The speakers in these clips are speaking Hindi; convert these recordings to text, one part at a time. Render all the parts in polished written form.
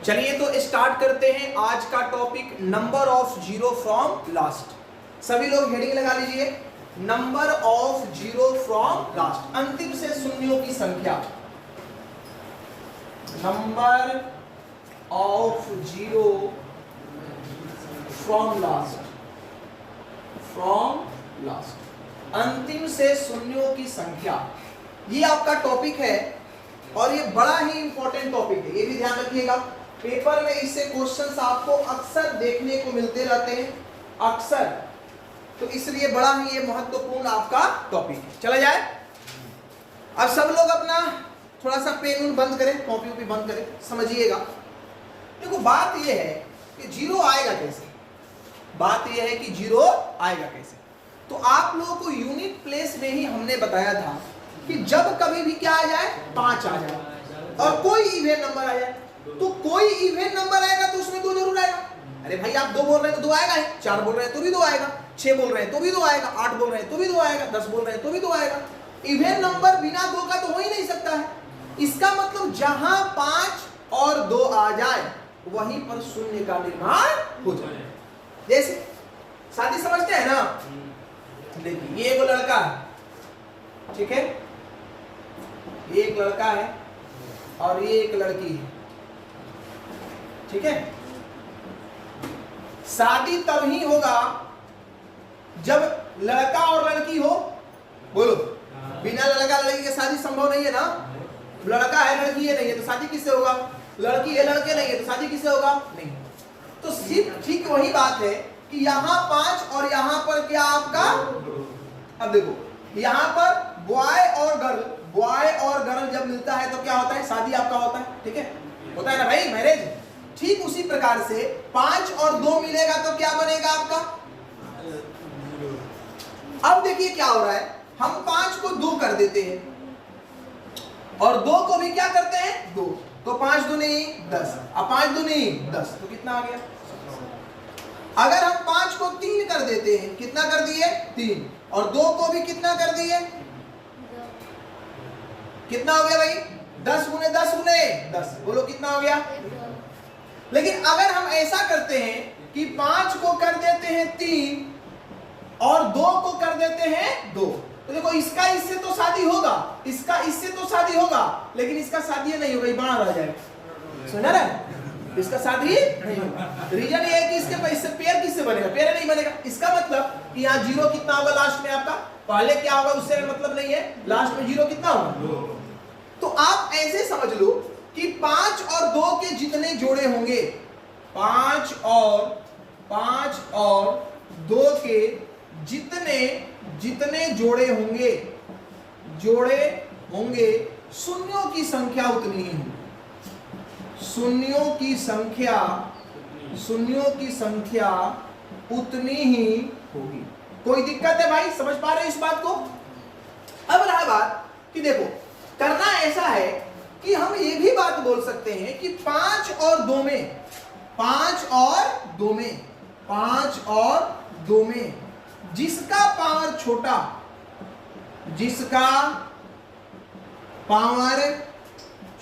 चलिए तो स्टार्ट करते हैं आज का topic, number of zero from last. सभी लोग हेडिंग लगा लीजिए, number of zero from last, अंतिम से शून्यों की संख्या। Number of zero from last, अंतिम से शून्यों की संख्या, ये आपका टॉपिक है और ये बड़ा ही इंपॉर्टेंट टॉपिक है, ये भी ध्यान रखिएगा। पेपर में इससे क्वेश्चंस आपको अक्सर देखने को मिलते रहते हैं, अक्सर, तो इसलिए बड़ा ही ये महत्वपूर्ण आपका टॉपिक है। चला जाए, अब सब लोग अपना थोड़ा सा पेन बंद करें, कॉपी भी बंद करें, समझिएगा। देखो बात ये है कि जीरो आएगा कैसे, बात ये है कि जीरो आएगा कैसे। तो आप लोगों को यूनिट प्लेस में ही हमने बताया था कि जब कभी भी क्या आ जाए, 5 आ जाए और कोई इवेन नंबर आ जाए, तो कोई इवेन नंबर आएगा तो उसमें 2 जरूर आएगा। अरे भाई आप 2 बोल रहे हैं तो 2 आएगा ही, 4 बोल रहे हैं तो भी 2 आएगा, 6 बोल रहे हैं तो भी 2 आएगा, 8 बोल रहे हैं तो भी 2 आएगा, 10 बोल रहे हैं तो भी 2 आएगा। इवेन नंबर बिना 2 का तो हो ही नहीं सकता है। इसका मतलब जहां 5 और 2 आ जाए वहीं पर शून्य का निर्माण हो जाए। जैसे शादी समझते हैं ना, देखिए ये एक लड़का है, ठीक है, ये एक लड़का है और ये एक लड़की है, ठीक है। शादी तब ही होगा जब लड़का और लड़की हो, बोलो, बिना लड़का लड़की के शादी संभव नहीं है ना। लड़का है लड़की है नहीं है तो शादी किससे होगा, लड़की है लड़के नहीं है तो शादी किससे होगा, नहीं। तो सिर्फ ठीक वही बात है कि यहाँ 5 और यहाँ पर क्या आपका, अब देखो यहाँ पर बॉय और गर्ल जब मिलता है तो क्या होता है, शादी आपका होता है, ठीक है, होता है ना भाई, मैरिज। ठीक उसी प्रकार से 5 और 2 मिलेगा तो क्या बनेगा आपका। अब देखिए क्या हो रहा है, हम 5 को 2 कर देते हैं और 2 को भी क्या करते हैं, 2, तो 5 दूनी 10, अब 5 दूनी 10 तो कितना आ गया। अगर हम 5 को 3 कर देते हैं, कितना कर दिए, 3, और 2 को भी कितना कर दिए, कितना हो गया भाई, 10 गुने 10 गुने 10, बोलो कितना हो गया। लेकिन अगर हम ऐसा करते हैं कि 5 को कर देते हैं 3 और 2 को कर देते हैं 2, तो देखो इसका इससे तो शादी होगा, इसका इससे तो शादी होगा, लेकिन इसका शादी नहीं होगा, ये बाहर आ जाएगा, सुना रहा है, इसका शादी नहीं होगा। रीजन ये है कि इसके इससे पेयर किससे बनेगा, पेयर नहीं बनेगा। इसका मतलब कि यहाँ जीरो कितना होगा लास्ट में आपका, पहले क्या होगा उससे मतलब नहीं है, लास्ट में जीरो कितना होगा। तो आप ऐसे समझ लो कि 5 और 2 के जितने जोड़े होंगे, 5 और 2 के जितने जोड़े होंगे, शून्यों की संख्या उतनी ही होगी, शून्यों की संख्या उतनी ही होगी। कोई दिक्कत है भाई, समझ पा रहे हैं इस बात को। अब रहा बात कि देखो करना ऐसा है कि हम ये भी बात बोल सकते हैं कि 5 और 2 में जिसका पावर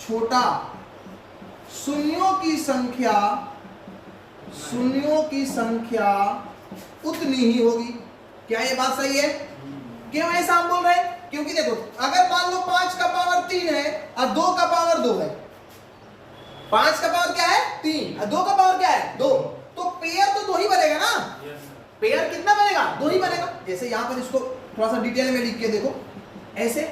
छोटा, शून्यों की संख्या उतनी ही होगी। क्या ये बात सही है? क्यों ऐसा हम बोल रहे हैं? क्योंकि देखो अगर मान लो 5 का पावर 3 है और 2 का पावर 2 है, 5 का पावर क्या है 3 और 2 का पावर क्या है 2, तो पेयर तो 2 ही बनेगा ना। पेयर कितना बनेगा, 2 ही बनेगा। जैसे यहां पर इसको थोड़ा सा डिटेल में लिख के देखो, ऐसे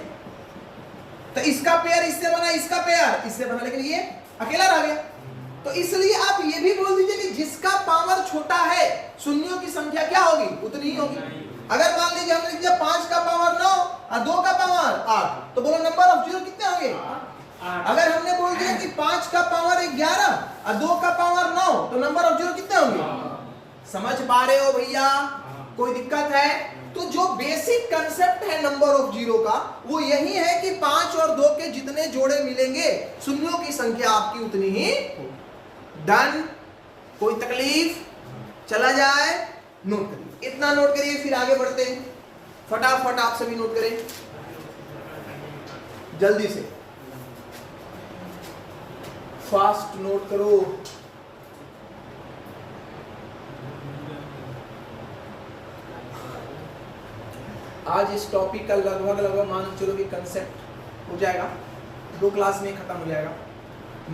तो इसका पेयर इससे बना, इसका पेयर इससे बना, लेकिन ये अकेला रह गया। तो इसलिए आप ये भी बोल दीजिए कि जिसका पावर छोटा है शून्यों की संख्या क्या होगी, उतनी ही होगी। अगर मान लीजिए हमने लिख दिया 5 का पावर 9 और 2 का पावर 8, तो बोलो नंबर ऑफ जीरो कितने होंगे। अगर हमने बोल दिया कि 5 का पावर 11 और 2 का पावर 9, तो नंबर ऑफ जीरो कितने होंगे। समझ पा रहे हो भैया, कोई दिक्कत है? तो जो बेसिक कंसेप्ट है नंबर ऑफ जीरो का वो यही है कि 5 और 2 के जितने जोड़े मिलेंगे शून्यों की संख्या आपकी उतनी ही डन। कोई तकलीफ? चला जाए, नोट करिए, इतना नोट करिए, फिर आगे बढ़ते हैं। फटाफट आप सभी नोट करें जल्दी से। फास्ट नोट करो। आज इस टॉपिक का लगभग मान चलो कि कंसेप्ट हो जाएगा, 2 क्लास में खत्म हो जाएगा।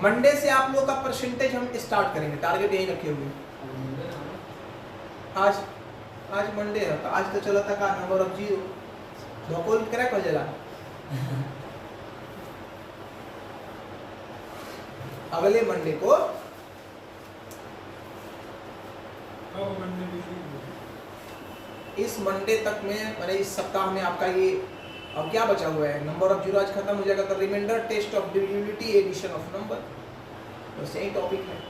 मंडे से आप लोगों का परसेंटेज हम स्टार्ट करेंगे, टारगेट यही रखे हुए। आज मंडे है तो आज तो चला था का नंबर ऑफ 0 धोकोल क्रैक हो जाएगा। अगले मंडे को इस मंडे तक में, मैंने इस सप्ताह में आपका ये अब क्या बचा हुआ है, नंबर ऑफ 0 आज खत्म हो जाएगा। तो remainder test of divisibility, addition of number, बस यही टॉपिक है।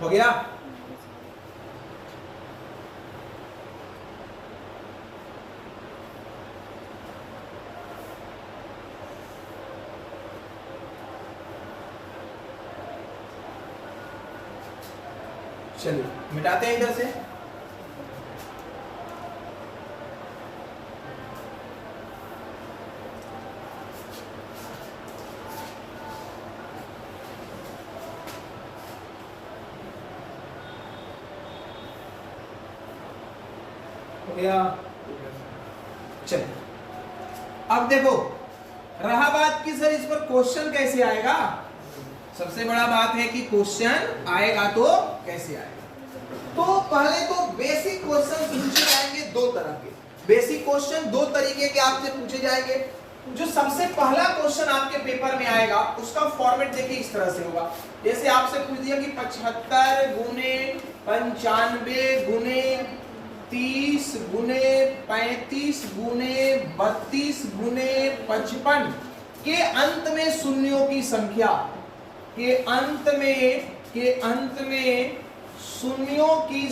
हो गया? चलिए मिटाते हैं इधर से। चलिए अब देखो, रहा बात कि सर इस पर क्वेश्चन कैसे आएगा। सबसे बड़ा बात है कि क्वेश्चन आएगा तो कैसे आएगा। तो पहले तो बेसिक क्वेश्चन पूछे जाएंगे 2 तरह के। बेसिक क्वेश्चन 2 तरीके के आपसे पूछे जाएंगे। जो सबसे पहला क्वेश्चन आपके पेपर में आएगा उसका फॉर्मेट देखिए इस तरह से होगा। जैसे आपसे पूछ दिया कि 75 गुने 95 गुने 30 गुने 35 गुने 32 गुने 55 के अंत में शून्यों की संख्या, के अंत में शून्यों की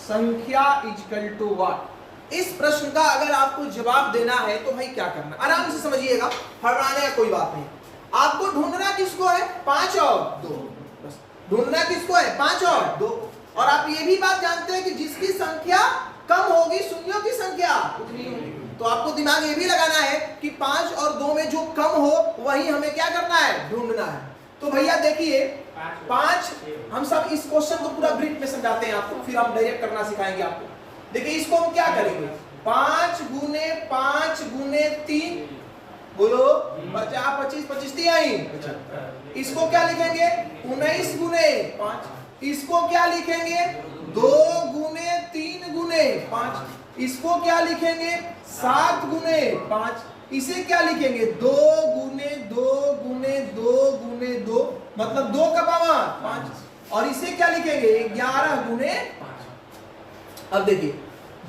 संख्या इक्वल टू व्हाट। इस प्रश्न का अगर आपको जवाब देना है तो भाई क्या करना, आराम से समझिएगा, हड़बड़ाने का कोई बात नहीं। आपको ढूंढना किसको है, 5 और 2, बस ढूंढना किसको है, 5 और 2। और आप ये भी बात जानते हैं कि जिसकी संख्या कम होगी शून्यों की संख्या उतनी होगी। तो आपको दिमाग ये भी लगाना है कि 5 और 2 में जो कम हो वही हमें क्या करना है, ढूंढना है। तो भैया देखिए 5, हम सब इस क्वेश्चन को पूरा ब्रीफ में समझाते हैं आपको, फिर हम डायरेक्ट करना सिखाएंगे आपको। देखिए इसको हम क्या करेंगे, 5 गुने 5 गुने 3, बोलो 50 25 25 3। इसको क्या लिखेंगे, 19 गुने 5। इसको क्या लिखेंगे, 2 गुने 3 गुने 5। इसको क्या लिखेंगे, 7 गुने 5। इसे क्या लिखेंगे, 2 गुने 2 गुने 2 गुने 2, मतलब 2 का पावर 5। और इसे क्या लिखेंगे, 11 गुने 5। अब देखिए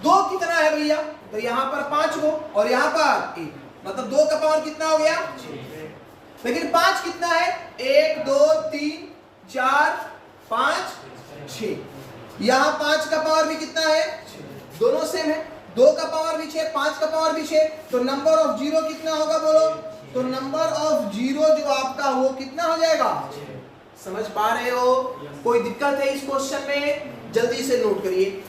2 कितना है भैया, तो यहाँ पर 5 को और यहाँ पर 1, मतलब 2 का पावर कितना हो गया, 6। लेकिन 5 कितना है, 1 2 3 4 5 6। यहाँ 5 का पावर भी कितना है, 6। दोनों सेम है, 2 का पावर भी 6, 5 का पावर भी 6। तो नंबर ऑफ 0 कितना होगा बोलो, तो नंबर ऑफ 0 जो आपका वो कितना हो जाएगा, 6। समझ पा रहे हो, कोई दिक्कत है इस क्वेश्चन में, जल्दी से नोट करिए।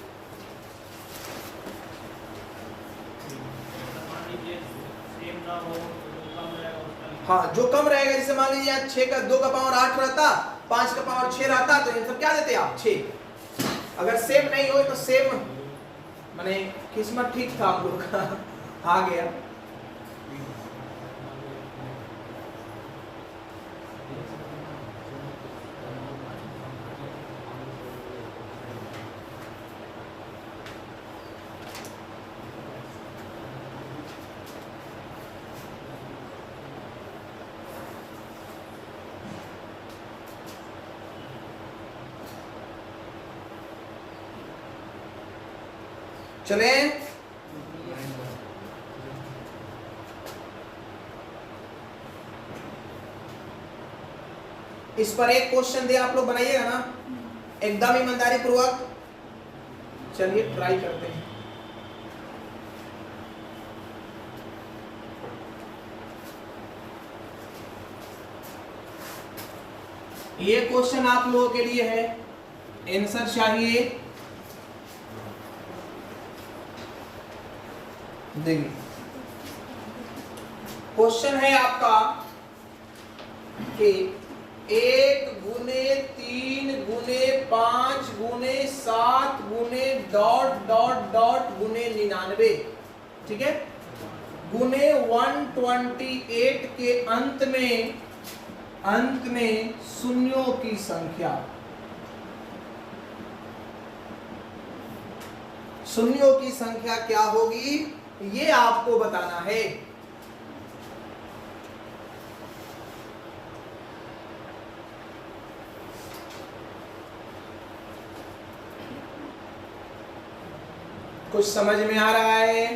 हाँ जो कम रहेगा, जैसे मान लीजिए 6 का 2 का पावर 8 रहता, 5 का पावर 6 रहता, तो आंसर क्या देते आप, 6। अगर सेम नहीं हो तो सेम, माने किस्मत ठीक था आप लोग का, आ गया। चले इस पर एक क्वेश्चन दे, आप लोग बनाइएगा ना एकदम ईमानदारी पूर्वक? चलिए ट्राई करते हैं। ये क्वेश्चन आप लोगों के लिए है, आंसर चाहिए। देखिए क्वेश्चन है आपका कि 1 गुने 3 गुने 5 गुने 7 गुने डॉट डॉट डॉट गुने 99, ठीक है, गुने 128 के अंत में शून्यों की संख्या, शून्यों की संख्या क्या होगी ये आपको बताना है। कुछ समझ में आ रहा है?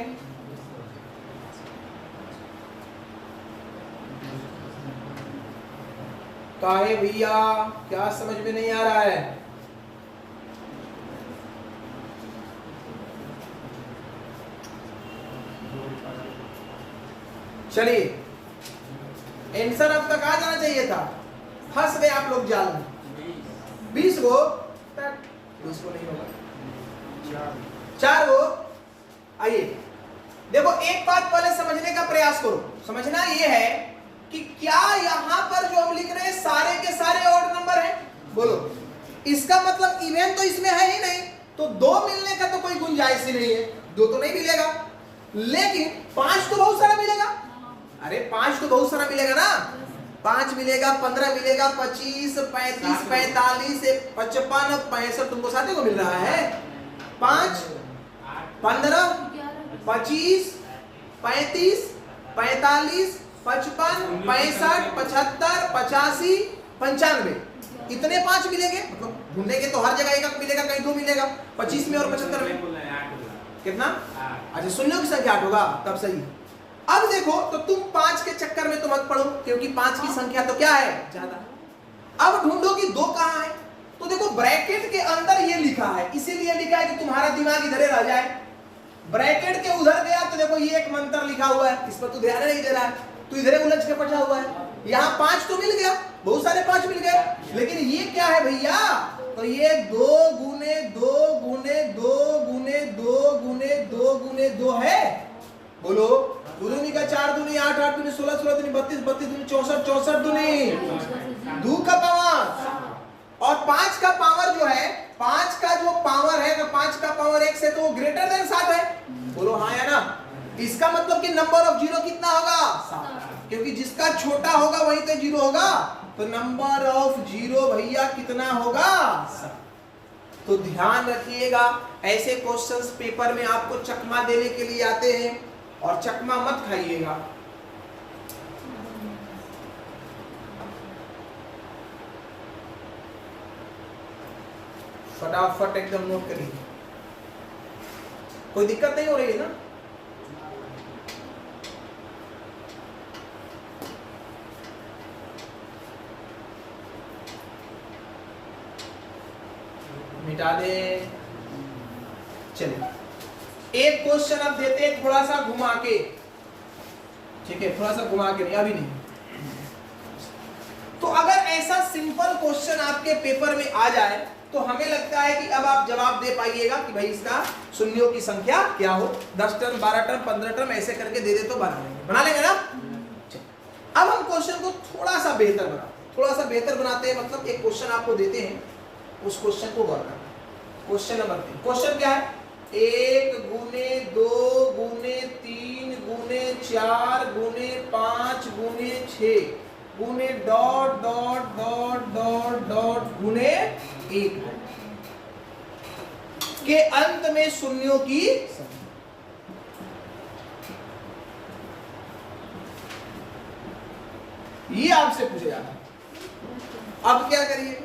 काहे भैया, क्या समझ में नहीं आ रहा है? चलिए आंसर अब तक आ जाना चाहिए था, फंस गए आप लोग जाल में। 20 गो, 20 को नहीं होगा, 4 गो। आइए देखो, एक बात पहले समझने का प्रयास करो। समझना ये है कि क्या यहां पर जो हम लिख रहे हैं सारे के सारे ऑड नंबर हैं? बोलो, इसका मतलब इवन तो इसमें है ही नहीं, तो 2 मिलने का तो कोई गुंजाइश ही नहीं है। 2 तो नहीं मिलेगा, लेकिन 5 तो बहुत सारा मिलेगा। अरे 5 तो बहुत सारा मिलेगा ना, 5 मिलेगा, 15 मिलेगा, 25, 35, 45, 55, 65 तुमको साथी को मिल रहा है। 5, 15, 25, 35, 45, 55, 65, 75, 85, 95, इतने 5 मिलेंगे। मतलब ढूंढेंगे तो हर जगह एक मिलेगा, कहीं 2 मिलेगा। 25 में और 75 में कितना? अच्छा, शून्यों की संख्या 8 होगा, तब सही। अब देखो तो तुम 5 के चक्कर में तो मत पड़ो, क्योंकि 5 की संख्या तो क्या है? ज्यादा। अब ढूंढो कि 2 कहां है, तो देखो ब्रैकेट के अंदर ये लिखा है, इसीलिए लिखा है कि तुम्हारा दिमाग इधर रह जाए। ब्रैकेट के उधर गया तो देखो ये एक मंत्र लिखा हुआ है, इस पर तू ध्यान नहीं दे रहा है, तू इधर उलझ के पढ़ा हुआ है। यहाँ 5 तो मिल गया, बहुत सारे 5 मिल गए, लेकिन ये क्या है भैया? तो ये 2 गुने 2 गुने 2 गुने 2 गुने 2 गुने 2 है। बोलो, 2 दूनी का 4 दूनी 8, 8 दूनी 16, 16 दूनी 32, 32 दूनी 64, 64 दूनी 2 का पावर, और 5 का पावर जो है, 5 का जो पावर है, 5 का पावर 1 से तो ग्रेटर देन 7 है। बोलो हाँ या ना? इसका मतलब कि नंबर ऑफ जीरो कितना होगा? 7, क्योंकि जिसका छोटा होगा वही तो 0 होगा। तो नंबर ऑफ जीरो भैया कितना होगा? 7। तो ध्यान रखिएगा, ऐसे क्वेश्चंस पेपर में आपको चकमा देने के लिए आते हैं, और चकमा मत खाइएगा। फटाफट एकदम नोट करिए, कोई दिक्कत नहीं हो रही है ना? मिटा दे। चलिए एक क्वेश्चन अब देते हैं थोड़ा सा घुमा के, ठीक है, थोड़ा सा घुमा के, नहीं अभी नहीं। तो अगर ऐसा सिंपल क्वेश्चन आपके पेपर में आ जाए तो हमें लगता है कि अब आप जवाब दे पाइएगा कि भाई इसका शून्यों की संख्या क्या हो। 10 टर्म, 12 टर्म, 15 टर्म ऐसे करके दे दे तो बना लेंगे ना। अब हम क्वेश्चन को थोड़ा सा बेहतर बनाते हैं। मतलब एक क्वेश्चन आपको देते हैं, उस क्वेश्चन को गौर करना। क्वेश्चन नंबर 3, क्वेश्चन क्या है? 1 गुने 2 गुने 3 गुने 4 गुने 5 गुने 6 गुने dot dot dot dot dot गुने 1 के अंत में शून्यों की संख्या। ये आपसे पूछा जाता है। अब क्या करिए,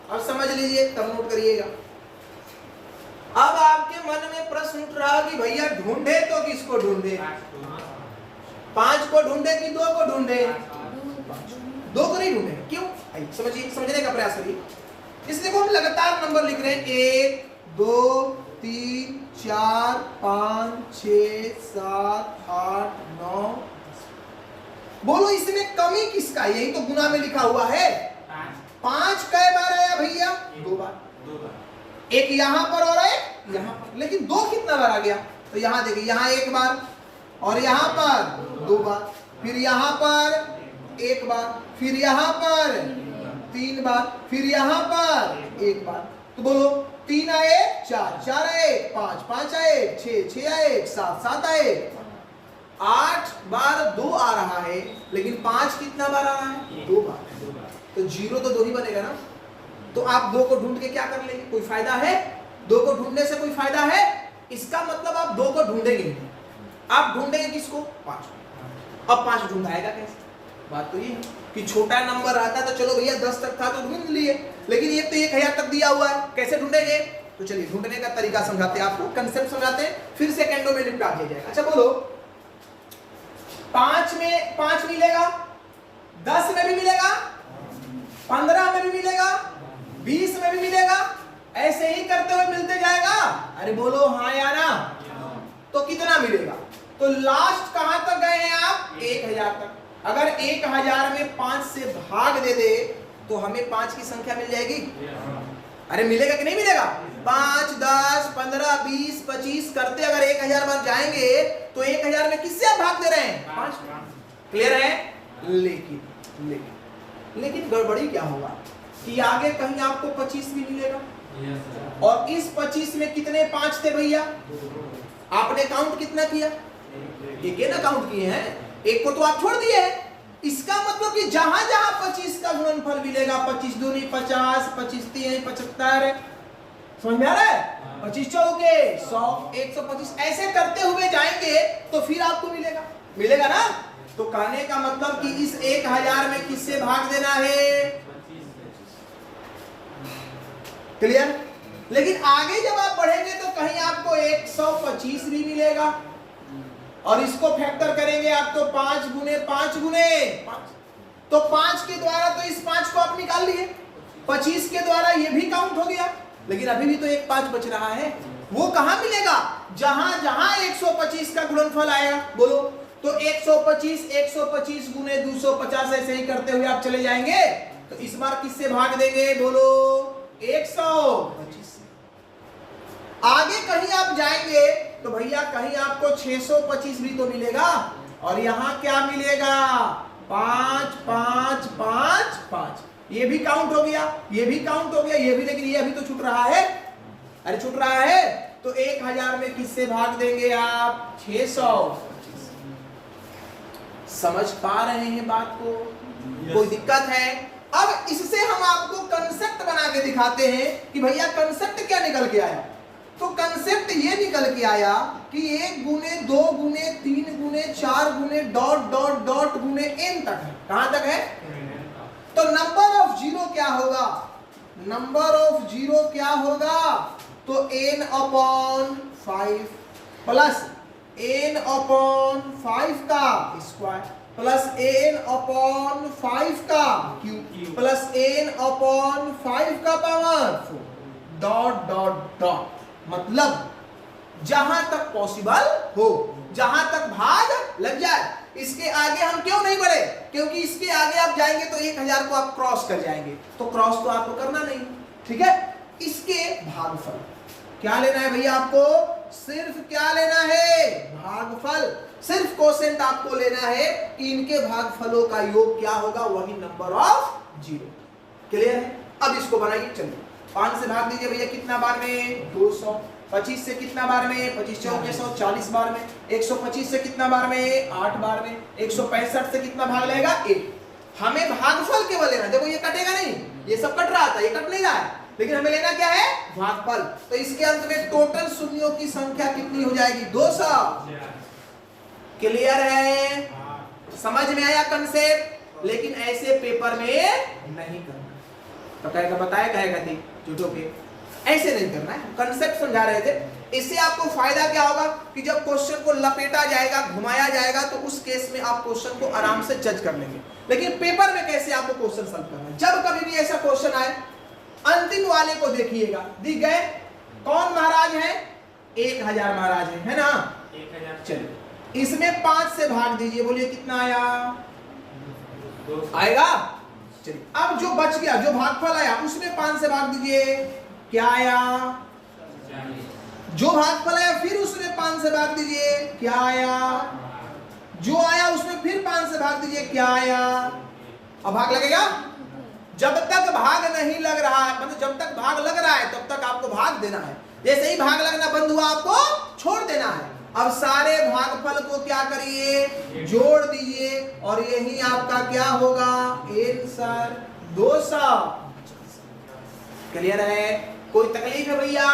अब समझ लीजिए, तब नोट करिएगा। अब आपके मन में प्रश्न उठ रहा कि भैया ढूंढे तो किसको ढूंढे? 5 को ढूंढे कि 2 को ढूंढे? 2 को नहीं ढूंढे, क्यों? समझने का प्रयास करिए। इसलिए देखो हम लगातार नंबर लिख रहे हैं 1 2 3 4 5 6 7 8 9। बोलो इसमें कमी किसका? यही तो गुना में लिखा हुआ है। 5 कई बार आया भैया? 2 बार। एक यहां पर और एक यहां पर, लेकिन 2 कितना बार आ गया? तो यहां देखिए, यहां 1 बार और यहां पर 2 बार, फिर यहां पर 1 बार, फिर यहां पर 3 बार, फिर यहां पर 1 बार। तो बोलो 3 आए 4, 4 आए 5, 5 आए 6, 6 आए 7, 7 आए 8 बार 2 आ रहा है, लेकिन 5 कितना बार आ रहा है? 2 बार। तो 0 तो 2 ही बनेगा ना। तो आप 2 को ढूंढ के क्या कर लेंगे? कोई फायदा है? 2 को ढूंढने से कोई फायदा है? इसका मतलब आप 2 को ढूंढेंगे नहीं, आप ढूंढेंगे किसको? 5। अब 5 ढूंढाएगा कैसे? बात तो ये है कि छोटा नंबर आता तो चलो भैया 10 तक था तो ढूंढ लिए, लेकिन ये तो 1000 तक दिया हुआ है, कैसे ढूंढेंगे? तो चलिए ढूंढने का तरीका समझाते हैं आपको, कंसेप्ट समझाते हैं, फिर सेकंडों में निपटा दिया जाएगा। अच्छा बोलो 5 में 5 मिलेगा, 10 में भी मिलेगा, 15 में भी मिलेगा, 20 में भी मिलेगा, ऐसे ही करते हुए मिलते जाएगा। अरे बोलो हाँ या ना? तो कितना मिलेगा? तो लास्ट कहां तक गए हैं आप? 1000 तक। अगर 1000 में 5 से भाग दे दे तो हमें 5 की संख्या मिल जाएगी। अरे मिलेगा कि नहीं मिलेगा? 5 10 15 20 25 करते अगर 1000 बार जाएंगे तो 1000 में किससे आप भाग दे रहे हैं? 5। क्लियर है? लेकिन गड़बड़ी क्या होगा कि आगे कहीं आपको 25 भी मिलेगा, और इस 25 में कितने 5 थे भैया? आपने काउंट कितना किया? एक ना काउंट किए हैं, एक को तो आप छोड़ दिए हैं। इसका मतलब कि जहां जहां 25 का गुणनफल मिलेगा, 25 दूनी 50, 25 तीन 75, समझ में आ रहा है? 25 चौके 100, 125 ऐसे करते हुए जाएंगे तो फिर आपको मिलेगा ना। तो कहने का मतलब कि इस 1000 में किससे भाग देना है? क्लियर? लेकिन आगे जब आप बढ़ेंगे तो कहीं आपको 125 भी मिलेगा, और इसको फैक्टर करेंगे आप तो 5 गुने 5 गुने 5, तो 5 के द्वारा तो इस 5 को आप निकाल लिए, 25 के द्वारा ये भी काउंट हो गया, लेकिन अभी भी तो एक 5 बच रहा है। वो कहां मिलेगा? जहां जहां 125 का गुणनफल आएगा। बोलो तो 125 गुने 250 ऐसे ही करते हुए आप चले जाएंगे, तो इस बार किससे भाग देंगे? बोलो 125 से। आगे कहीं आप जाएंगे तो भैया कहीं आपको 625 भी तो मिलेगा, और यहां क्या मिलेगा? 5 5 5 5। ये भी काउंट हो गया, ये भी काउंट हो गया, ये भी, लेकिन ये अभी तो छूट रहा है। अरे छूट रहा है तो 1000 में किससे भाग देंगे आप? 625। समझ पा रहे हैं बात को? कोई दिक्कत है? अब इससे हम आपको कंसेप्ट बना के दिखाते हैं कि भैया कंसेप्ट क्या निकल के आया। तो कंसेप्ट ये निकल के आया कि 1 गुने 2 गुने 3 गुने 4 गुने डॉट डॉट डॉट गुने n तक है। कहां तक है? तो नंबर ऑफ जीरो क्या होगा? नंबर ऑफ जीरो क्या होगा? तो n upon 5 plus n upon 5 का स्क्वायर प्लस n अपॉन 5 का क्यूब प्लस n अपॉन 5 का पावर 4 डॉट डॉट डॉट। मतलब जहां तक पॉसिबल हो, जहां तक भाग लग जाए, इसके आगे हम क्यों नहीं बढ़े? क्योंकि इसके आगे आप जाएंगे तो 1000 को आप क्रॉस कर जाएंगे, तो क्रॉस तो आपको करना नहीं, ठीक है? इसके भागफल क्या लेना है भैया आपको? सिर्फ क्या लेना है? भागफल। सिर्फ कोसेंट आपको लेना है कि इनके भागफलों का योग क्या होगा, वही नंबर ऑफ जीरो। क्लियर है? अब इसको बनाइए। चलिए 5 से भाग दीजिए भैया, कितना बार में? 200। 25 से कितना बार में? 25 चौके 100, 40 बार में। 125 से कितना बार में? 8 बार में। 165 से कितना भाग लेगा? 1। हमें भागफल केवल लेना। देखो ये कटेगा नहीं, ये सब कट रहा था, ये कट नहीं रहा है, लेकिन हमें लेना क्या है? भागफल। तो इसके अंत में टोटल शून्यों की संख्या कितनी हो जाएगी? 200। क्लियर है? समझ में आया कंसेप्ट? लेकिन ऐसे पेपर में नहीं करना। तो कहेगा बताया, कहेगा थी झूठों के, ऐसे नहीं करना है। कंसेप्ट समझा रहे थे इससे आपको फायदा क्या होगा कि जब क्वेश्चन को लपेटा जाएगा, घुमाया जाएगा, तो उस केस में आप क्वेश्चन को आराम से जज कर लेंगे। लेकिन पेपर में कैसे आपको क्वेश्चन सॉल्व करना है, जब कभी भी ऐसा क्वेश्चन आए, अंतिम वाले को देखिएगा, दिख गए कौन महाराज है, 1000 महाराज है ना, 1000। चलिए इसमें 5 से भाग दीजिए, बोलिए कितना आया, आएगा। चलिए अब जो बच गया, जो भागफल आया उसमें 5 से भाग दीजिए, क्या आया, जो भागफल आया फिर उसमें 5 से भाग दीजिए, क्या आया, जो आया उसमें फिर 5 से भाग दीजिए, क्या आया। अब भाग लगेगा, जब तक भाग नहीं लग रहा है, मतलब जब तक भाग लग रहा है तब तक आपको भाग देना है, जैसे ही भाग लगना बंद हुआ आपको छोड़ देना है। अब सारे भागफल को क्या करिए, जोड़ दीजिए, और यही आपका क्या होगा, आंसर 200। क्लियर है, कोई तकलीफ है भैया?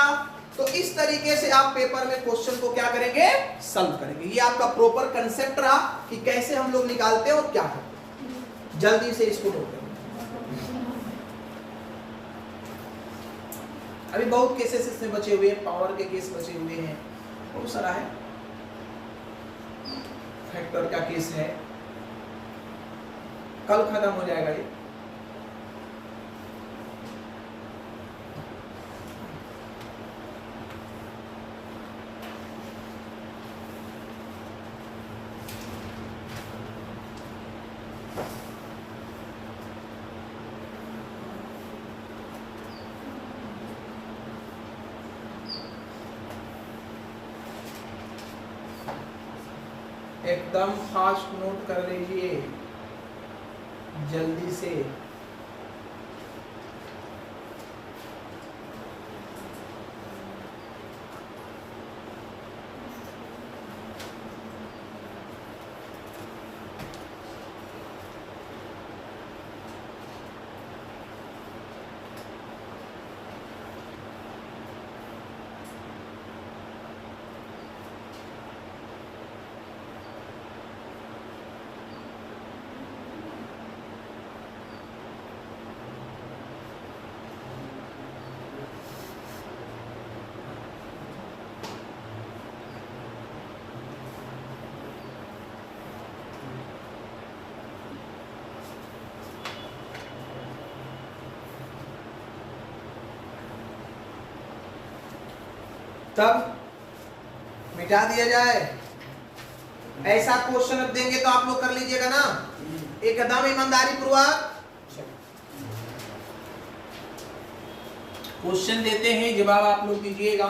तो इस तरीके से आप पेपर में क्वेश्चन को क्या करेंगे, सॉल्व करेंगे। ये आपका प्रॉपर कंसेप्ट रहा कि कैसे हम लोग निकालते हैं और क्या करते हैं। जल्दी से इसको नोट करें। अभी बहुत केसेस इसमें बचे हुए हैं, पावर के केस बचे हुए हैं, बहुत सारा है, फैक्टर का केस है, कल खत्म हो जाएगा ये। एकदम फास्ट नोट कर लीजिए जल्दी से। तब मिटा दिया जाए, ऐसा क्वेश्चन अब देंगे तो आप लोग कर लीजिएगा ना, एकदम ईमानदारी पूर्वक क्वेश्चन देते हैं, जवाब आप लोग दीजिएगा।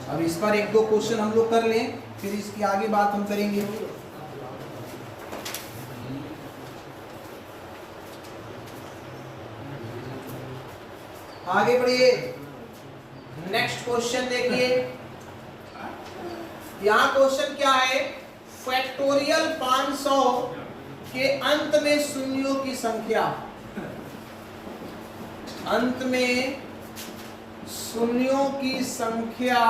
अब इस पर 1-2 क्वेश्चन हम लोग कर लें, फिर इसकी आगे बात हम करेंगे। आगे बढ़िए, नेक्स्ट क्वेश्चन देखिए। यहां क्वेश्चन क्या है, फैक्टोरियल 500 के अंत में शून्यों की संख्या, अंत में शून्यों की संख्या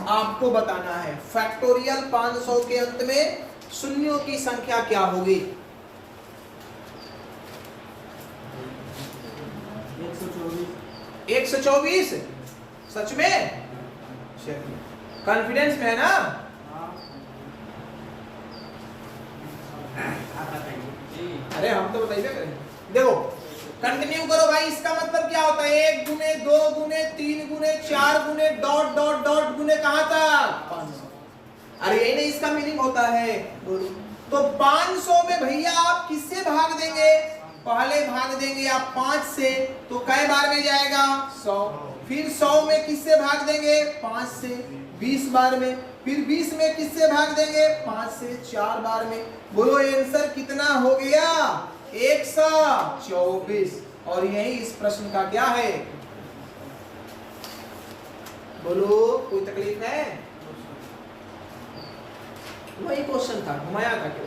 आपको बताना है। फैक्टोरियल 500 के अंत में शून्यों की संख्या क्या होगी? 124। सच में कॉन्फिडेंस में है ना? अरे हम तो बताइए करेंगे। देखो कंटिन्यू करो भाई, इसका मतलब क्या होता है, 1 गुने 2 गुने 3 गुने 4 गुने डॉट डॉट डॉट गुने कहां तक, 500। अरे यही नहीं इसका मीनिंग होता है। तो 500 में भैया आप किससे भाग देंगे, पहले भाग देंगे आप 5 से, तो कई बार में जाएगा 100। फिर 100 में किससे भाग देंगे, 5 से 20 बार में। फिर 20 में किससे भाग देंगे, 5 से 4 बार में। बोलो आंसर कितना हो गया, 124। और यही इस प्रश्न का क्या है, बोलो कोई तकलीफ है? वही क्वेश्चन था, घुमाया था क्यों?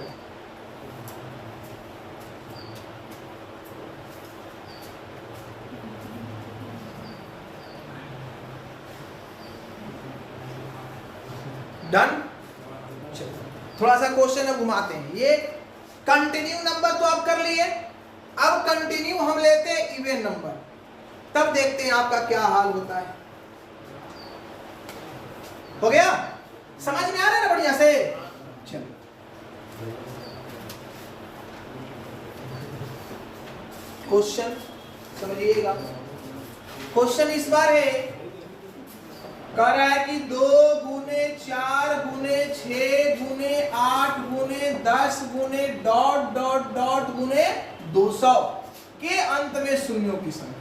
डन। थोड़ा सा क्वेश्चन अब घुमाते हैं। ये कंटिन्यू नंबर तो आप कर लिए, अब कंटिन्यू हम लेते हैं इवन नंबर। तब देखते हैं आपका क्या हाल होता है। हो गया? समझ में आ रहा है ना बढ़िया से? चलो क्वेश्चन समझिएगा। क्वेश्चन इस बार है, कह रहा है कि 2 गुने 4 गुने 6 गुने 8 गुने 10 गुने डॉट डॉट डॉट गुने 200 के अंत में शून्यों की संख्या।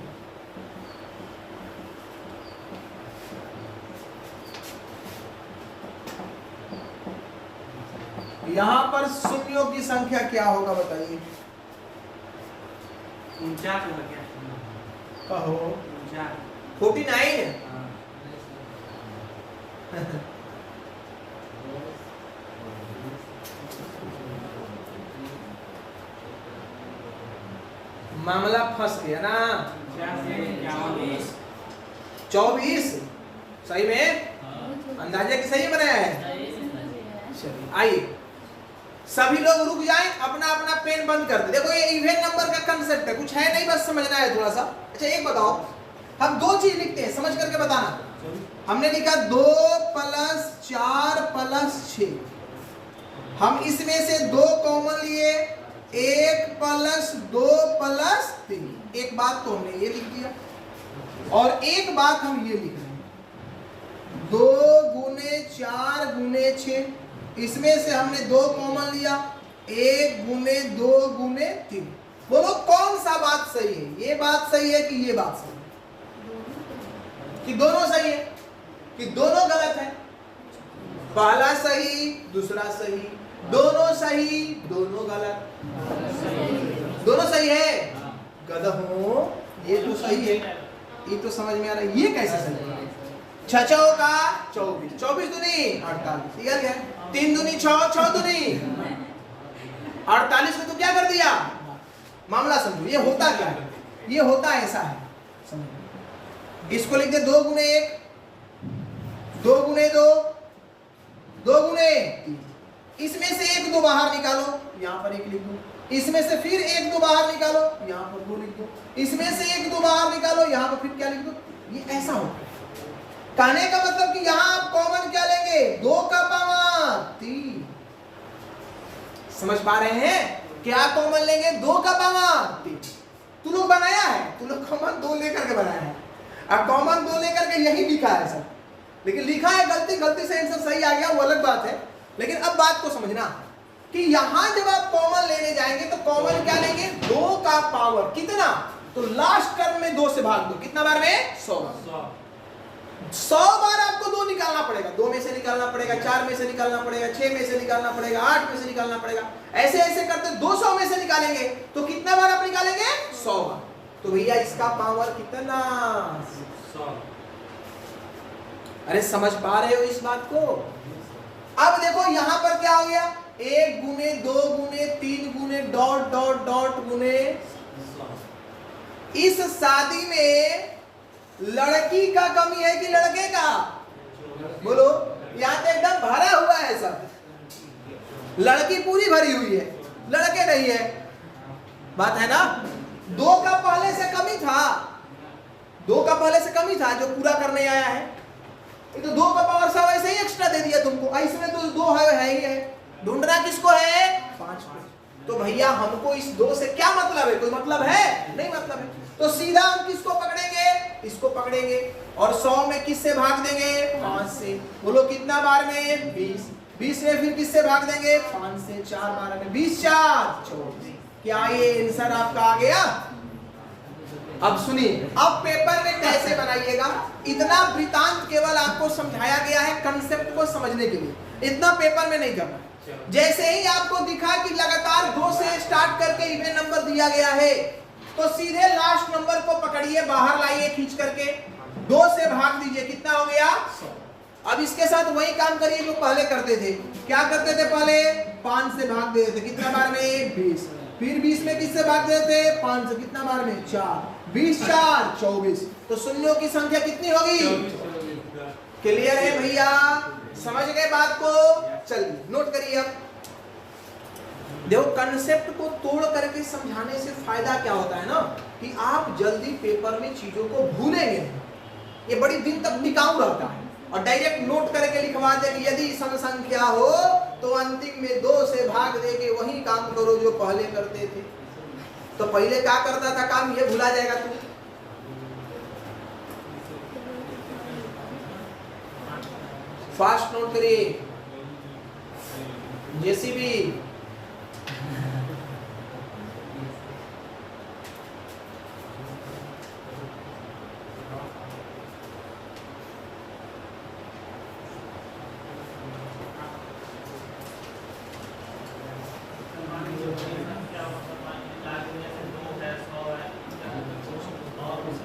यहां पर शून्यों की संख्या क्या होगा बताइए? 49 होगा क्या? कहो 49। 49। मामला फंस गया ना। 24 सही में अंदाजा कि सही बनाया है। चलिए आइए सभी लोग रुक जाएं, अपना अपना पेन बंद कर दे। देखो ये इवन नंबर का कंसेप्ट है, कुछ है नहीं, बस समझना है थोड़ा सा। अच्छा एक बताओ, हम 2 चीज लिखते हैं, समझ करके बताना। हमने लिखा 2 + 4 + 6। हम इसमें से 2 कॉमन लिए, 1 + 2 + 3। एक बात तो हमने ये लिख दिया और एक बात हम ये लिख रहे हैं 2 गुने 4 गुने 6। इसमें से हमने 2 कॉमन लिया, 1 गुने 2 गुने 3। बोलो कौन सा बात सही है? ये बात सही है कि ये बात सही है? कि दोनों सही है कि दोनों गलत है? पहला सही दूसरा सही, दोनों सही दोनों गलत। दोनों सही है? गधों ये तो सही है, ये तो समझ में आ रहा है। ये कैसे सही है? 6 का 24, 24 दूनी 48, ठीक है? 3 दूनी 6, 6 दूनी 48 को तो क्या कर दिया? मामला समझो, ये होता क्या है? ये होता ऐसा है, समझो। इसको लिख दे 2 गुने 1, 2 गुने 2, 2 गुने 3। इसमें से 1 2 बाहर निकालो, यहाँ पर 1 लिख दो। इसमें से फिर 1 2 बाहर निकालो, यहाँ पर 2 लिख दो। इसमें से 1 2 बाहर निकालो, यहाँ पर फिर क्या लिख दो। ये ऐसा होता है। कहने का मतलब कि यहां आप कॉमन क्या लेंगे? 2 का पावर 3। समझ पा रहे हैं? क्या कॉमन लेंगे? 2 का पावर 3। तू लोग बनाया है, तू लोग कॉमन 2 लेकर के बनाया है। अब कॉमन 2 लेकर के यही लिखा है सब, लेकिन लिखा है गलती से आंसर सही आ गया वो अलग बात है। लेकिन अब बात को समझना कि यहां जब आप कॉमन लेने जाएंगे तो कॉमन क्या लेंगे? 2 का पावर कितना? तो लास्ट टर्म में 2 से भाग दो। कितना बार में? 100 बार आपको 2 निकालना पड़ेगा। 2 में से निकालना पड़ेगा, 4 में से निकालना पड़ेगा, 6 में से निकालना पड़ेगा, 8 में से निकालना पड़ेगा। ऐसे ऐसे करते 200 में से निकालेंगे तो कितना बार आप निकालेंगे? 100 बार। तो भैया इसका पावर कितना? 100। अरे समझ पा रहे हो इस बात को? अब देखो यहां पर क्या हो गया? 1 गुने 2 गुने 3 गुने डॉट डॉट डॉट गुने। इस शादी में लड़की का कमी है कि लड़के का? बोलो, यहाँ तो एकदम भरा हुआ है सब। लड़की पूरी भरी हुई है, लड़के नहीं है। बात है ना? 2 का पहले से कमी था, 2 का पहले से कमी था जो पूरा करने आया है। ये तो 2 का पावर 100 ऐसे ही एक्स्ट्रा दे दिया तुमको। इसमें तो 2 है ही है। ढूंढना किसको है? 5 को। तो भैया हमको इस 2 से क्या मतलब है? कोई मतलब है? नहीं मतलब है। तो सीधा हम किसको पकड़ेंगे? इसको पकड़ेंगे और 100 में किससे भाग देंगे? 5 से। बोलो कितना बार में? 20। 20 में फिर किससे भाग देंगे? 5 से। 4 बार में 20 4 24। क्या ये आंसर आपका आ गया? अब सुनिए, अब पेपर में कैसे बनाइएगा? इतना वृतांत केवल आपको समझाया गया है कंसेप्ट को समझने के लिए, इतना पेपर में नहीं करना। जैसे ही आपको दिखा कि लगातार 2 से स्टार्ट करके इवन नंबर दिया गया है तो सीधे लास्ट नंबर को पकड़िए, बाहर लाइए खींच करके, 2 से भाग दीजिए। कितना हो गया? 100। अब इसके साथ वही काम करिए जो पहले करते थे। क्या करते थे पहले? 5 से भाग देते थे। कितना बार में? 20। फिर 20 में किससे भाग देते थे? 5 से। कितना बार में? 4। 20 4 24। तो शून्यों की संख्या कितनी होगी? क्लियर है भैया? समझ गए बात को? चलिए नोट करिए। अब देखो कंसेप्ट को तोड़ करके समझाने से फायदा क्या होता है ना, कि आप जल्दी पेपर में चीजों को भूलेंगे नहीं, ये बड़ी दिन तक टिकाऊ रहता है। और डायरेक्ट नोट करके लिखवा दे कि यदि सम संख्या हो तो अंतिम में 2 से भाग दे के वही काम करो जो पहले करते थे। तो पहले क्या करता था काम, ये भुला जाएगा तू। फास्ट नोट करिए। जेसीबी,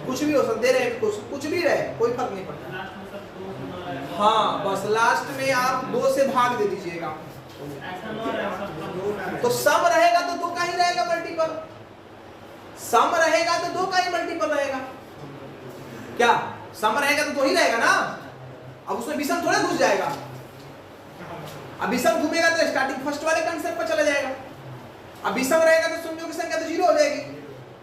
कुछ भी हो सकता, दे रहे कुछ भी रहे, कोई फर्क नहीं पड़ता। हाँ बस लास्ट में आप 2 से भाग दे दीजिएगा। तो सम रहेगा तो 2 का ही रहेगा मल्टीपल, सम रहेगा तो 2 का ही मल्टीपल रहेगा। क्या सम रहेगा तो 2 ही रहेगा ना, अब उसमें विषम थोड़ा घुस जाएगा। अब विषम घूमेगा तो स्टार्टिंग फर्स्ट वाले कंसेप्ट पर चला जाएगा। अब विषम रहेगा तो शून्यों की संख्या तो 0 हो जाएगी।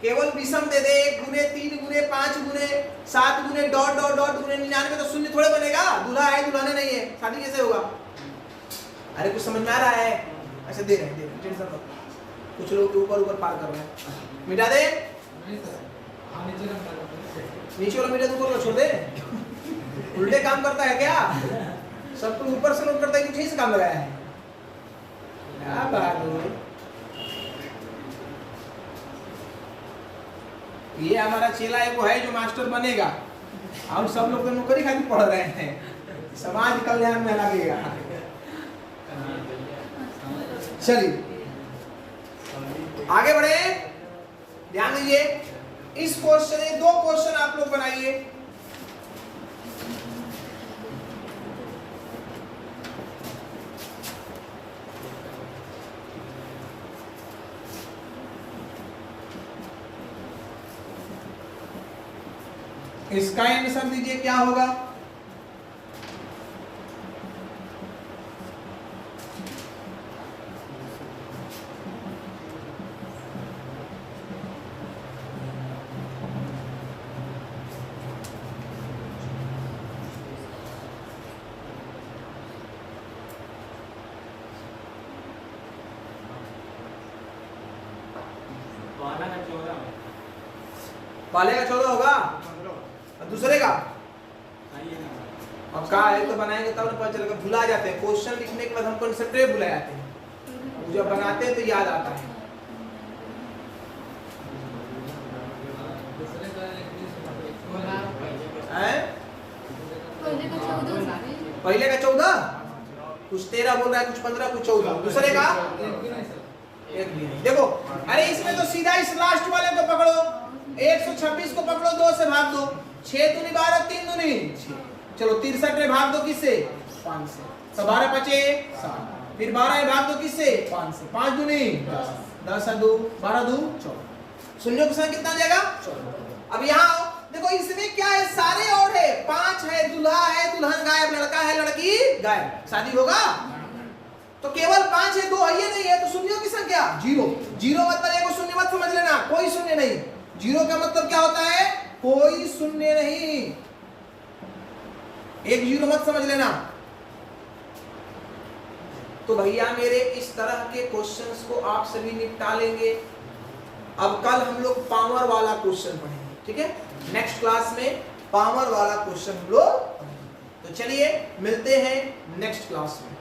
केवल विषम दे दे 1 गुने 3 गुने 5 गुने 7 गुने डॉट डॉट डॉट गुने 99 तो शून्य थोड़े बनेगा। दूल्हा है दुल्हने नहीं है, शादी कैसे होगा? अरे कुछ समझ में आ रहा है? ऐसे दे रहे हैं, टेंशन मत। कुछ लोग ऊपर पार कर रहे हैं, मिटा दे नीचे वाला मिटा, ऊपर वाला छोड़ दे। उल्टे काम करता है क्या? सब तो ऊपर से नोट करता है कि ठीक से काम लगाया है। क्या बात है, ये हमारा चेला है, वो है जो मास्टर बनेगा। हम सब लोग तो नौकरी खातिर पढ़ रहे हैं, समाज कल्याण में लगेगा। चलिए आगे बढ़े, ध्यान दीजिए। इस क्वेश्चन 2 क्वेश्चन आप लोग बनाइए। इसका आंसर दीजिए क्या होगा। वाले का 14 होगा और दूसरे का अब कहा है तो बनाएंगे तब पता चलेगा। भुला जाते हैं क्वेश्चन लिखने के बाद, हम कंसेप्ट भुला जाते हैं, जब बनाते हैं तो याद आता है। पहले का 14, कुछ 13 बोल रहा है, कुछ 15, कुछ 14। दूसरे का 1 भी नहीं। देखो अरे इसमें तो सीधा इस लास्ट वाले को पकड़ो, 126 को पकड़ो, 2 से भाग दो। 6 दूनी 12, 3 दूनी 6। चलो 63 में भाग दो किससे? 5 से। तो 12 बचे 7, फिर 12 में भाग दो किससे? 5 से। 5 दूनी 10, 10 और 2 12, 2 14। शून्यों की संख्या कितना आ जाएगा? 14। अब यहाँ देखो इसमें क्या है, सारे और है। 5 है, दूल्हा है, दुल्हन गायब, लड़का है, लड़की गायब, शादी होगा। तो केवल 5 है, 2 है ये नहीं है, तो शून्यों की संख्या 0। 0 मतलब एक शून्य मत समझ लेना, कोई शून्य नहीं। 0 का मतलब क्या होता है? कोई शून्य नहीं, एक 0 मत समझ लेना। तो भैया मेरे इस तरह के क्वेश्चंस को आप सभी निपटा लेंगे। अब कल हम लोग पावर वाला क्वेश्चन पढ़ेंगे, ठीक है? नेक्स्ट क्लास में पावर वाला क्वेश्चन हम लोग। तो चलिए मिलते हैं नेक्स्ट क्लास में।